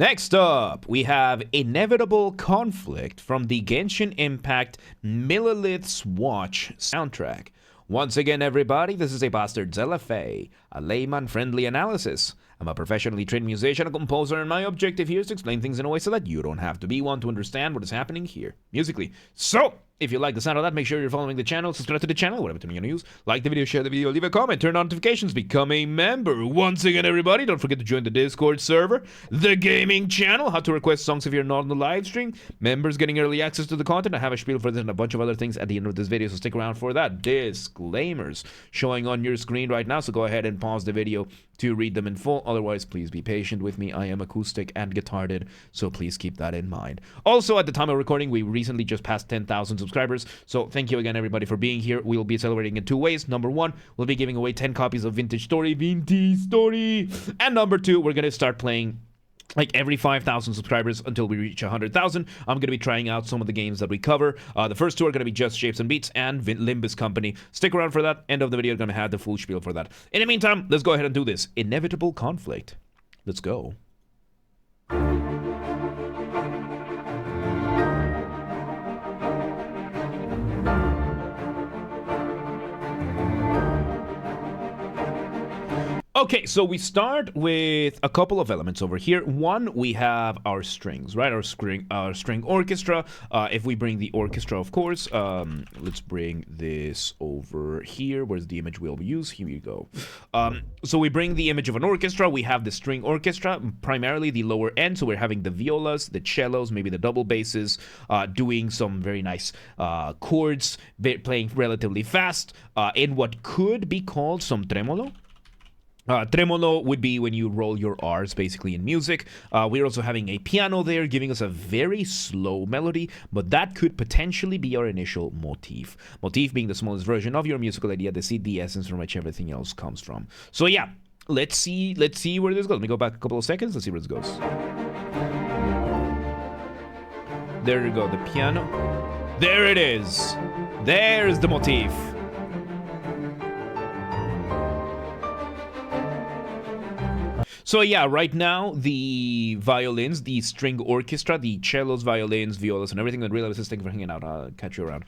Next up, we have Inevitable Conflict from the Genshin Impact Millilith's Watch soundtrack. Once again, everybody, this is a Basterd's LFA, a layman-friendly analysis. I'm a professionally trained musician and composer, and my objective here is to explain things in a way so that you don't have to be one to understand what is happening here, musically. So, if you like the sound of that, make sure you're following the channel, subscribe to the channel, whatever term you're gonna use. Like the video, share the video, leave a comment, turn on notifications, become a member. Once again, everybody, don't forget to join the Discord server, the gaming channel, how to request songs if you're not on the live stream, members getting early access to the content. I have a spiel for this and a bunch of other things at the end of this video, so stick around for that. Disclaimers showing on your screen right now, so go ahead and pause the video to read them in full. Otherwise, please be patient with me. I am acoustic and guitarded, so please keep that in mind. Also, at the time of recording, we recently just passed 10,000 subscribers, so thank you again, everybody, for being here. We'll be celebrating in two ways. Number one, we'll be giving away 10 copies of Vintage Story. And number two, we're going to start playing like every 5,000 subscribers until we reach 100,000. I'm going to be trying out some of the games that we cover. The first two are going to be Just Shapes and Beats and Limbus Company. Stick around for that. End of the video, going to have the full spiel for that. In the meantime, let's go ahead and do this. Inevitable Conflict. Let's go. Okay, so we start with a couple of elements over here. One, we have our strings, right? Our string orchestra. If we bring the orchestra, of course, let's bring this over here. Where's the image we'll use? Here we go. So we bring the image of an orchestra. We have the string orchestra, primarily the lower end. So we're having the violas, the cellos, maybe the double basses, doing some very nice chords, playing relatively fast in what could be called some tremolo. Tremolo would be when you roll your R's basically in music. We're also having a piano there giving us a very slow melody, but that could potentially be our initial motif. Motif being the smallest version of your musical idea, the seed, the essence from which everything else comes from. So yeah, let's see where this goes. Let me go back a couple of seconds. Let's see where this goes. There you go, the piano. There it is. There's the motif. So yeah, right now, the violins, the string orchestra, the cellos, violins, violas, and everything, and realizes, thank you for hanging out, I'll catch you around.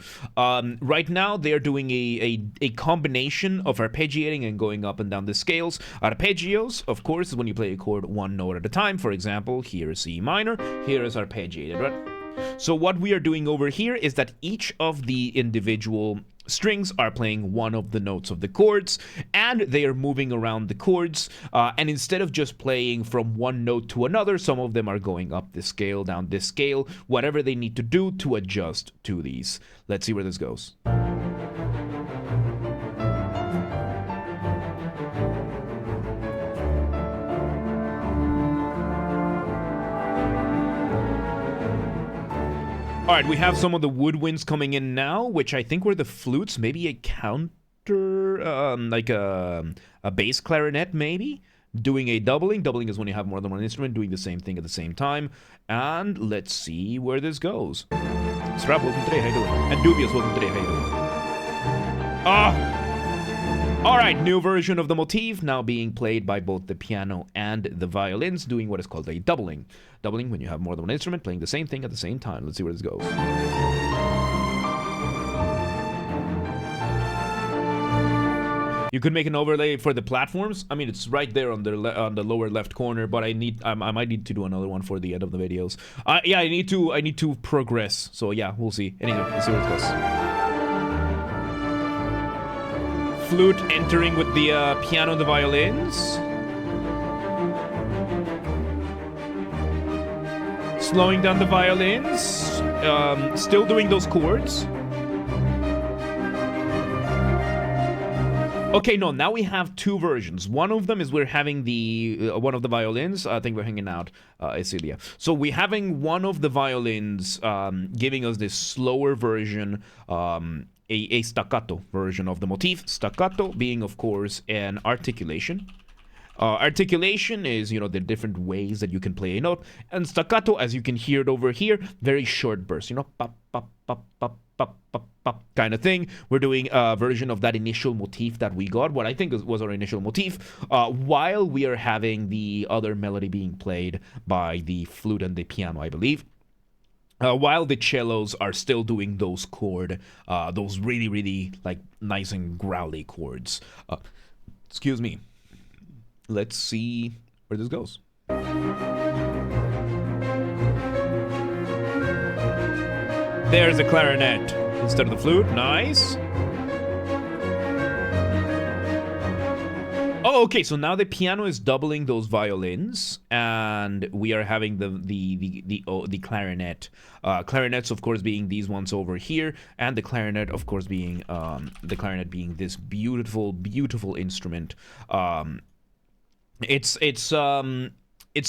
Right now, they're doing a combination of arpeggiating and going up and down the scales. Arpeggios, of course, is when you play a chord one note at a time. For example, here is C minor, here is arpeggiated, right? So what we are doing over here is that each of the individual strings are playing one of the notes of the chords, and they are moving around the chords, and instead of just playing from one note to another, some of them are going up this scale, down this scale, whatever they need to do to adjust to these. Let's see where this goes. All right, we have some of the woodwinds coming in now, which I think were the flutes, maybe a counter, like a bass clarinet, maybe? Doing a doubling. Doubling is when you have more than one instrument doing the same thing at the same time. And let's see where this goes. Strap, welcome today, how you doing? And Dubious, welcome today, how you doing? All right, new version of the motif now being played by both the piano and the violins, doing what is called a doubling. Doubling when you have more than one instrument playing the same thing at the same time. Let's see where this goes. You could make an overlay for the platforms. I mean, it's right there on the lower left corner, but I might need to do another one for the end of the videos. Yeah, I need to progress. So yeah, we'll see. Anyway, let's see where it goes. Flute entering with the piano and the violins. Slowing down the violins. Still doing those chords. Okay, no, now we have two versions. One of them is we're having the one of the violins. I think we're hanging out, Isilia. So we're having one of the violins giving us this slower version, a staccato version of the motif. Staccato being, of course, an articulation. Articulation is, you know, the different ways that you can play a note. And staccato, as you can hear it over here, very short bursts, you know, pop, pop, pop, pop, pop, pop, pop. kind of thing. We're doing a version of that initial motif that we got, what I think was our initial motif, while we are having the other melody being played by the flute and the piano, I believe. While the cellos are still doing those those really, really like nice and growly chords. Excuse me. Let's see where this goes. There's a clarinet instead of the flute. Nice. Oh, okay. So now the piano is doubling those violins, and we are having the clarinet. Clarinets, of course, being these ones over here, and the clarinet, of course, being this beautiful, beautiful instrument. It's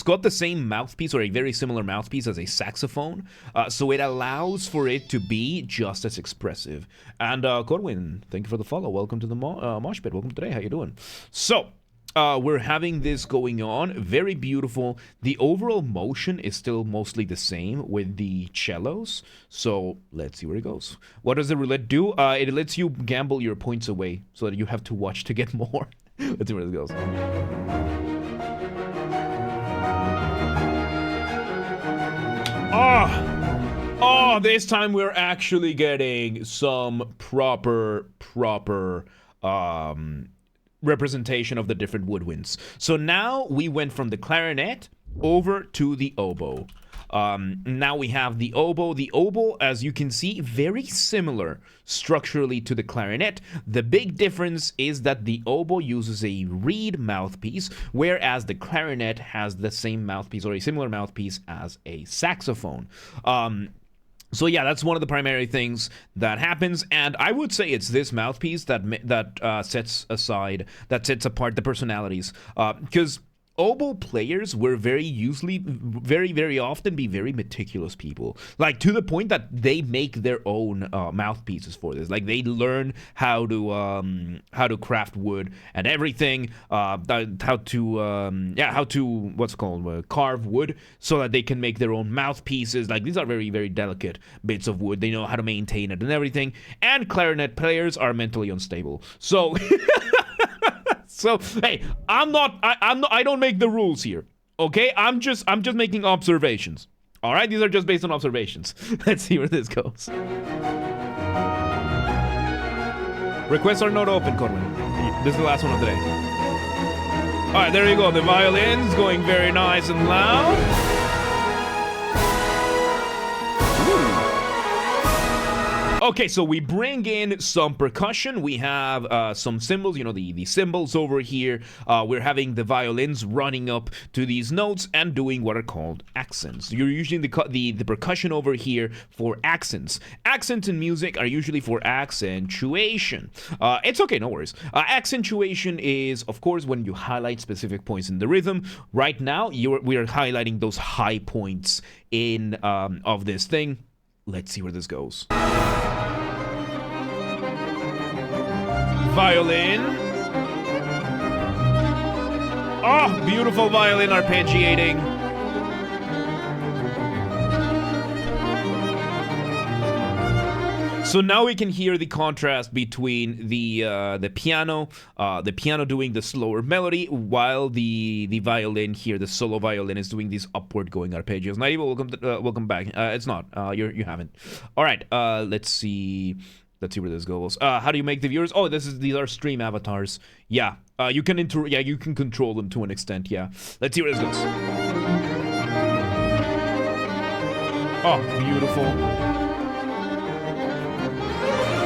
got the same mouthpiece, or a very similar mouthpiece, as a saxophone, so it allows for it to be just as expressive. And Corwin, thank you for the follow. Welcome to the mosh pit. Welcome today. How you doing? So we're having this going on. Very beautiful. The overall motion is still mostly the same with the cellos. So let's see where it goes. What does the roulette do? It lets you gamble your points away so that you have to watch to get more. Let's see where this goes. Oh, this time we're actually getting some proper representation of the different woodwinds. So now we went from the clarinet over to the oboe. Now we have the oboe. The oboe, as you can see, very similar structurally to the clarinet. The big difference is that the oboe uses a reed mouthpiece, whereas the clarinet has the same mouthpiece, or a similar mouthpiece, as a saxophone. So yeah, that's one of the primary things that happens, and I would say it's this mouthpiece that sets apart the personalities, because oboe players were very often be very meticulous people, like to the point that they make their own mouthpieces for this. Like they learn how to craft wood and everything, how to carve wood so that they can make their own mouthpieces. Like these are very, very delicate bits of wood. They know how to maintain it and everything. And clarinet players are mentally unstable. So So hey, I don't make the rules here. Okay? I'm just making observations. All right? These are just based on observations. Let's see where this goes. Requests are not open, Corwin. This is the last one of the day. All right, there you go. The violin's going very nice and loud. Okay, so we bring in some percussion. We have some cymbals, the cymbals over here. We're having the violins running up to these notes and doing what are called accents. You're using the percussion over here for accents. Accents in music are usually for accentuation. It's okay, no worries. Accentuation is, of course, when you highlight specific points in the rhythm. Right now, we are highlighting those high points in of this thing. Let's see where this goes. Violin. Oh, beautiful violin arpeggiating. So now we can hear the contrast between the piano doing the slower melody, while the violin here, the solo violin, is doing these upward going arpeggios. Naiva, welcome back. It's not. You haven't. All right. Let's see. Let's see where this goes. How do you make the viewers? Oh, these are stream avatars. Yeah. You can you can control them to an extent. Yeah. Let's see where this goes. Oh, beautiful.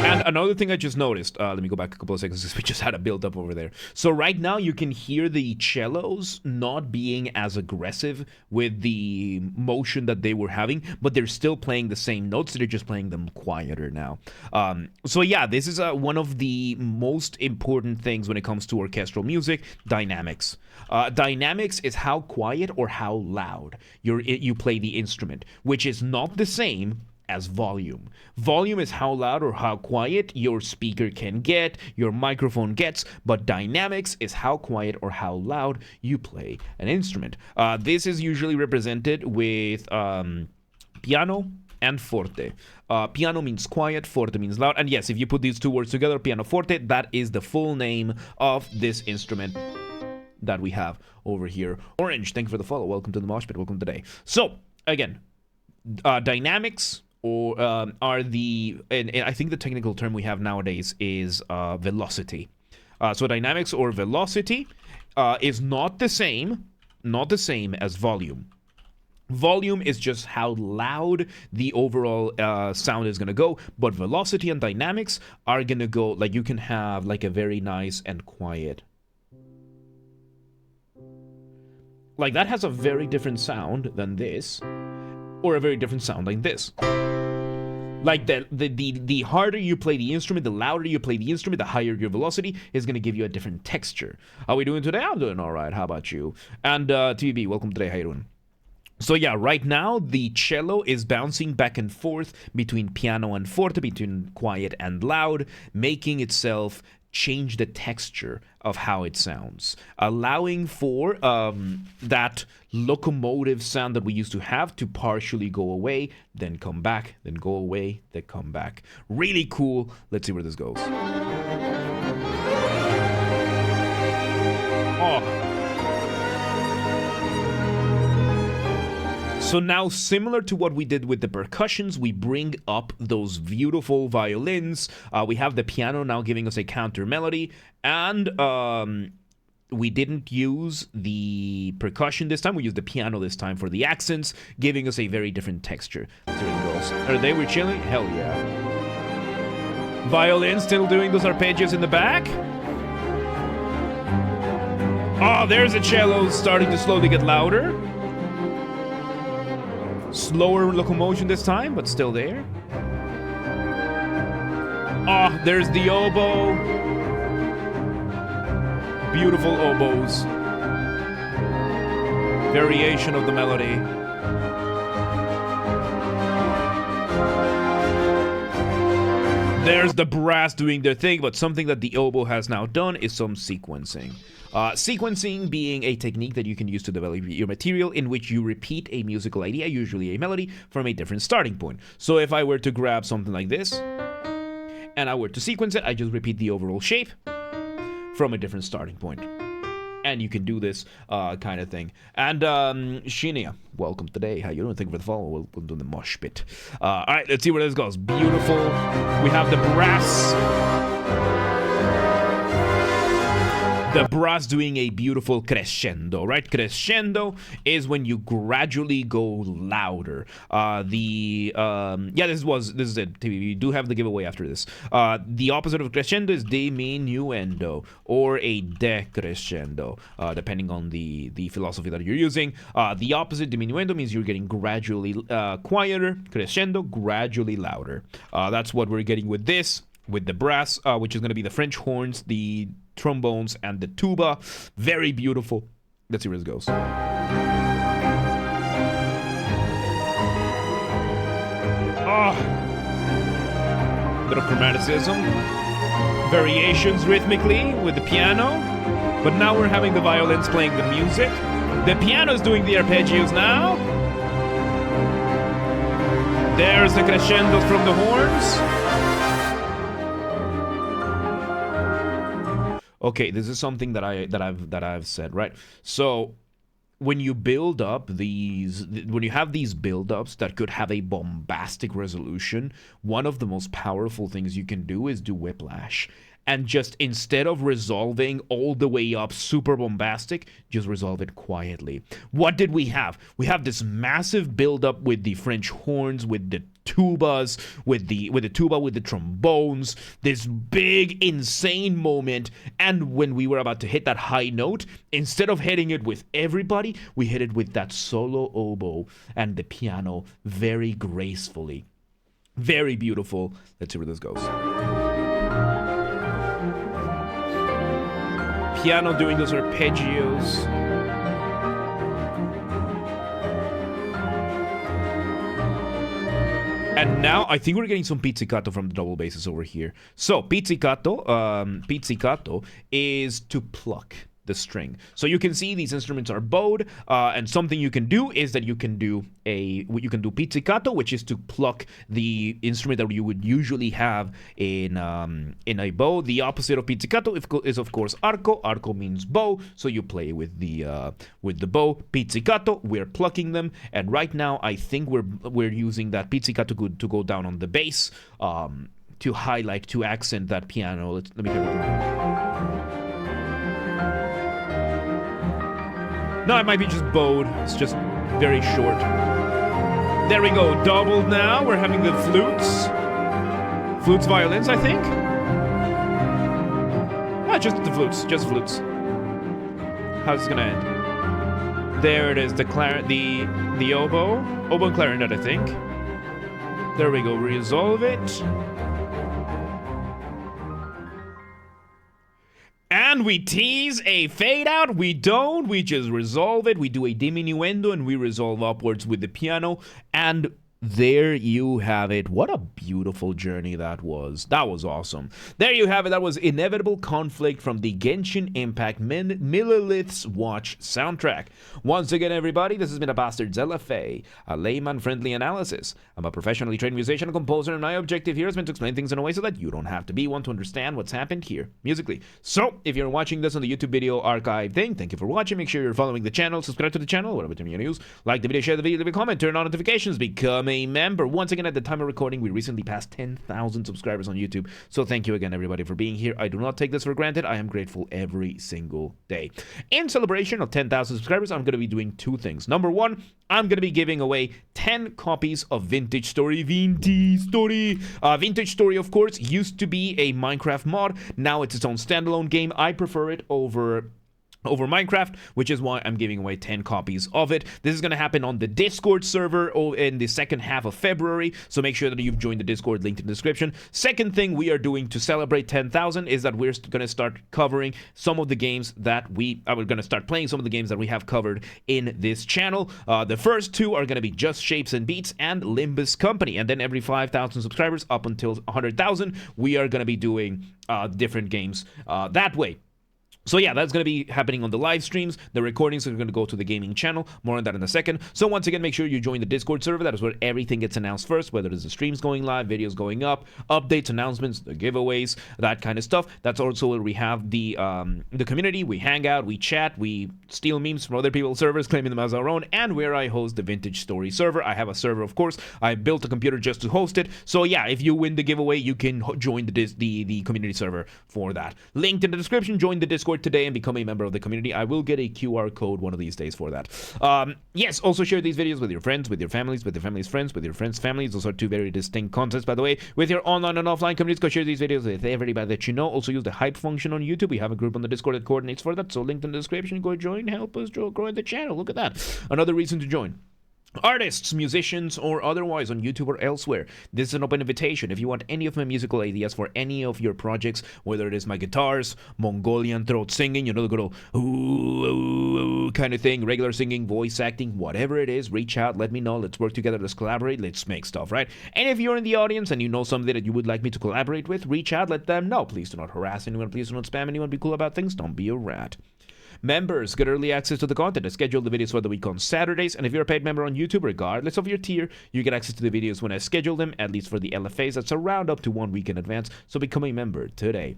And another thing I just noticed, let me go back a couple of seconds because we just had a build-up over there. So right now you can hear the cellos not being as aggressive with the motion that they were having, but they're still playing the same notes. They're just playing them quieter now. So yeah, this is one of the most important things when it comes to orchestral music, dynamics. Dynamics is how quiet or how loud you play the instrument, which is not the same as volume. Volume is how loud or how quiet your speaker can get, your microphone gets, but dynamics is how quiet or how loud you play an instrument. This is usually represented with piano, and forte. Piano means quiet, forte means loud. And yes, if you put these two words together, pianoforte, that is the full name of this instrument that we have over here. Orange, thank you for the follow. Welcome to the Mosh Pit. Welcome today. So, again, dynamics or are the... And I think the technical term we have nowadays is velocity. So dynamics or velocity is not the same as volume. Volume is just how loud the overall sound is going to go, but velocity and dynamics are going to go, like, you can have like a very nice and quiet. Like, that has a very different sound than this, or a very different sound like this. Like, the harder you play the instrument, the louder you play the instrument, the higher your velocity is going to give you a different texture. How are we doing today? I'm doing all right. How about you? And TB, welcome today. How you doing? So yeah, right now the cello is bouncing back and forth between piano and forte, between quiet and loud, making itself change the texture of how it sounds, allowing for that locomotive sound that we used to have to partially go away, then come back, then go away, then come back. Really cool. Let's see where this goes. Oh. So now, similar to what we did with the percussions, we bring up those beautiful violins. We have the piano now giving us a counter melody, and we didn't use the percussion this time. We used the piano this time for the accents, giving us a very different texture. Let's see where it goes. Are they were chilling? Hell yeah. Violin still doing those arpeggios in the back. Oh, there's a cello starting to slowly get louder. Slower locomotion this time, but still there. Ah, oh, there's the oboe. Beautiful oboes. Variation of the melody. There's the brass doing their thing, but something that the oboe has now done is some sequencing. Sequencing being a technique that you can use to develop your material in which you repeat a musical idea, usually a melody, from a different starting point. So if I were to grab something like this, and I were to sequence it, I just repeat the overall shape from a different starting point. And you can do this kind of thing. And Shinia, welcome today. How you doing? Thank you for the follow. We'll do the mosh pit. All right, let's see where this goes. Beautiful. We have the brass. The brass doing a beautiful crescendo, right? Crescendo is when you gradually go louder. Yeah, this is it. We do have the giveaway after this. The opposite of crescendo is diminuendo or a decrescendo, depending on the philosophy that you're using. The opposite, diminuendo, means you're getting gradually quieter. Crescendo, gradually louder. That's what we're getting with this, with the brass, which is going to be the French horns, the trombones, and the tuba. Very beautiful. Let's see where this goes. Oh, little chromaticism, variations rhythmically with the piano, but now we're having the violins playing the music. The piano's doing the arpeggios now. There's the crescendos from the horns. Okay, this is something that I've said, right? So when you build up when you have these build-ups that could have a bombastic resolution, one of the most powerful things you can do is do whiplash. And just, instead of resolving all the way up super bombastic, just resolve it quietly. What did we have? We have this massive build-up with the French horns, with the tubas, with the tuba, with the trombones, this big insane moment. And when we were about to hit that high note, instead of hitting it with everybody, we hit it with that solo oboe and the piano very gracefully. Very beautiful. Let's see where this goes. Piano doing those arpeggios. And now I think we're getting some pizzicato from the double basses over here. So pizzicato is to pluck. the string. So you can see these instruments are bowed, and something you can do is that you can do pizzicato, which is to pluck the instrument that you would usually have in a bow. The opposite of pizzicato is of course arco. Arco means bow, so you play with the bow. Pizzicato, we're plucking them, and right now I think we're using that pizzicato to go down on the bass, to highlight, to accent that piano. Let me hear it. No, it might be just bowed. It's just very short. There we go. Doubled now. We're having the flutes. Flutes, violins, I think. Ah, just the flutes. Just flutes. How's this gonna end? There it is. The oboe. Oboe and clarinet, I think. There we go. Resolve it. And we tease a fade out. We don't. We just resolve it. We do a diminuendo and we resolve upwards with the piano. And there you have it. What a beautiful journey that was. That was awesome. There you have it. That was Inevitable Conflict from the Genshin Impact Millilith's Watch soundtrack. Once again, everybody, this has been a Basterd's LFA, a layman-friendly analysis. I'm a professionally trained musician and composer, and my objective here has been to explain things in a way so that you don't have to be one to understand what's happened here musically. So, if you're watching this on the YouTube video archive thing, thank you for watching. Make sure you're following the channel, subscribe to the channel, whatever term you use. Like the video, share the video, leave a comment, turn on notifications, become a member. Once again, at the time of recording, we recently passed 10,000 subscribers on YouTube, so thank you again, everybody, for being here. I do not take this for granted. I am grateful every single day. In celebration of 10,000 subscribers, I'm going to be doing two things. Number one, I'm going to be giving away 10 copies of Vintage Story. Vintage Story, of course, used to be a Minecraft mod. Now it's its own standalone game. I prefer it over Minecraft, which is why I'm giving away 10 copies of it. This is going to happen on the Discord server in the second half of February, so make sure that you've joined the Discord, linked in the description. Second thing we are doing to celebrate 10,000 is that we're going to start covering some of the games that we're going to start playing some of the games that we have covered in this channel. The first two are going to be Just Shapes and Beats and Limbus Company, and then every 5,000 subscribers up until 100,000, we are going to be doing different games that way. So yeah, that's going to be happening on the live streams. The recordings are going to go to the gaming channel. More on that in a second. So once again, make sure you join the Discord server. That is where everything gets announced first, whether it's the streams going live, videos going up, updates, announcements, the giveaways, that kind of stuff. That's also where we have the community. We hang out, we chat, we steal memes from other people's servers, claiming them as our own, and where I host the Vintage Story server. I have a server, of course. I built a computer just to host it. So yeah, if you win the giveaway, you can join the community server for that. Linked in the description. Join the Discord today and become a member of the community. I will get a QR code one of these days for that. Yes, also share these videos with your friends, with your families, with your family's friends, with your friends' families. Those are two very distinct concepts, by the way. With your online and offline communities, go share these videos with everybody that you know. Also use the hype function on YouTube. We have a group on the Discord that coordinates for that, so linked in the description. Go join, help us grow the channel. Look at that. Another reason to join. Artists, musicians, or otherwise on YouTube or elsewhere. This is an open invitation. If you want any of my musical ideas for any of your projects, whether it is my guitars, Mongolian throat singing, you know, the good old ooh, ooh, ooh kind of thing, regular singing, voice acting, whatever it is, reach out, let me know, let's work together, let's collaborate, let's make stuff, right? And if you're in the audience and you know somebody that you would like me to collaborate with, reach out, let them know. Please do not harass anyone, please do not spam anyone, be cool about things, don't be a rat. Members get early access to the content. I schedule the videos for the week on Saturdays, and if you're a paid member on YouTube, regardless of your tier, you get access to the videos when I schedule them, at least for the LFAs. That's around up to 1 week in advance, so become a member today.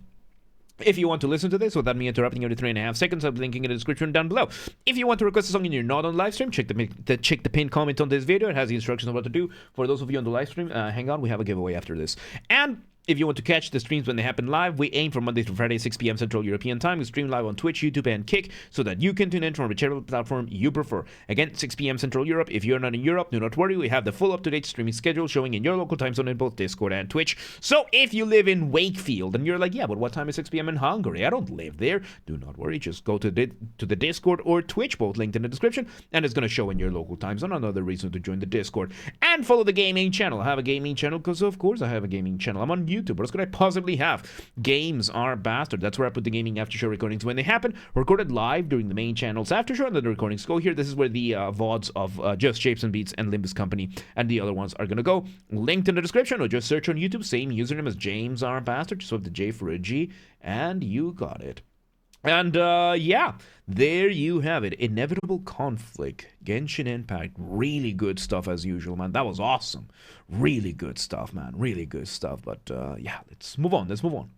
If you want to listen to this without me interrupting every 3.5 seconds, I'm linking in the description down below. If you want to request a song and you're not on live stream, check the pinned comment on this video. It has the instructions on what to do. For those of you on the live stream, hang on, we have a giveaway after this. And if you want to catch the streams when they happen live, we aim for Monday through Friday, 6 p.m. Central European Time. We stream live on Twitch, YouTube, and Kick so that you can tune in from whichever platform you prefer. Again, 6 p.m. Central Europe. If you're not in Europe, do not worry. We have the full up-to-date streaming schedule showing in your local time zone in both Discord and Twitch. So if you live in Wakefield and you're like, yeah, but what time is 6 p.m. in Hungary? I don't live there. Do not worry. Just go to the Discord or Twitch, both linked in the description, and it's going to show in your local time zone. Another reason to join the Discord. And follow the gaming channel. I have a gaming channel because, of course, I have a gaming channel. I'm on YouTube. What else could I possibly have? Games Are Bastard. That's where I put the gaming after show recordings when they happen, recorded live during the main channel's after show, and then the recordings go here. This is where the VODs of Just Shapes and Beats and Limbus Company and the other ones are gonna go. Linked in the description, or just search on YouTube, same username as James R. Bastard. Just swap the J for a G, and you got it. And yeah, there you have it. Inevitable conflict. Genshin Impact. Really good stuff as usual, man. That was awesome. Really good stuff, man. Really good stuff. But yeah, let's move on. Let's move on.